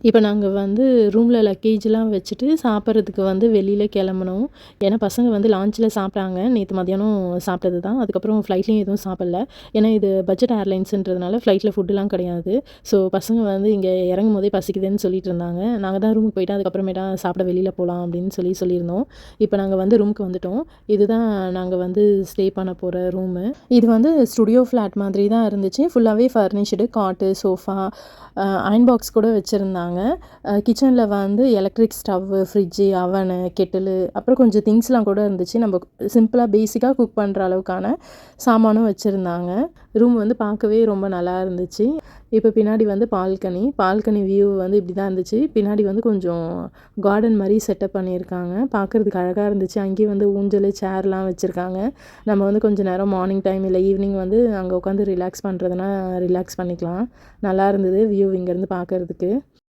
இப்போ நாங்க வந்து ரூமில் லக்கேஜ்லாம் வச்சுட்டு சாப்பிட்றதுக்கு வந்து வெளியில கிளம்புனோம். ஏன்னா பசங்க வந்து லான்ச்சில சாப்பிட்டாங்க. நேத்து மதியானம் சாப்பிட்டது தான். அதுக்கப்புறம் ஃப்ளைட்லேயும் எதுவும் சாப்பிடல. ஏன்னா இது பட்ஜெட் ஏர்லைன்ஸுன்றதுனால ஃப்ளைட்டில ஃபுட்டுலாம் கிடையாது. ஸோ பசங்க வந்து இங்கே இறங்கும்போதே பசிக்குதுன்னு சொல்லிட்டு இருந்தாங்க. நாங்க தான் ரூமுக்கு போயிட்டு அதுக்கப்புறமேட்டா சாப்பிட வெளியில போலாம் அப்படின்னு சொல்லியிருந்தோம். இப்போ நாங்க வந்து ரூமுக்கு வந்துட்டோம். இதுதான் நாங்க வந்து ஸ்டே பண்ண போற ரூமு. இது வந்து ஸ்டுடியோ ஃப்ளாட் மாதிரி தான் இருந்துச்சு. ஃபுல்லாவே ஃபர்னிஷ்டு காட்டு, சோஃபா, அயர்ன் பாக்ஸ் கூட வச்சிருந்தாங்க. கிச்சனில் வந்து எலக்ட்ரிக் ஸ்டவ்வு, ஃப்ரிட்ஜு, அவனு, கெட்டிலு அப்புறம் கொஞ்சம் திங்ஸ்லாம் கூட இருந்துச்சு. நம்ம சிம்பிளாக பேசிக்காக குக் பண்ணுற அளவுக்கான சாமானும் வச்சுருந்தாங்க. ரூம் வந்து பார்க்கவே ரொம்ப நல்லா இருந்துச்சு. இப்போ பின்னாடி வந்து பால்கனி வியூ வந்து இப்படி தான் இருந்துச்சு. பின்னாடி வந்து கொஞ்சம் கார்டன் மாரி செட்டப் பண்ணியிருக்காங்க. பார்க்குறதுக்கு அழகா இருந்துச்சு. அங்கேயே வந்து ஊஞ்சல், சேர்லாம் வச்சுருக்காங்க. நம்ம வந்து கொஞ்சம் நேரம் மார்னிங் டைம் இல்லை ஈவினிங் வந்து அங்கே உட்காந்து ரிலாக்ஸ் பண்ணுறதுனா ரிலாக்ஸ் பண்ணிக்கலாம். நல்லா இருந்தது வியூ இங்கேருந்து பார்க்குறதுக்கு.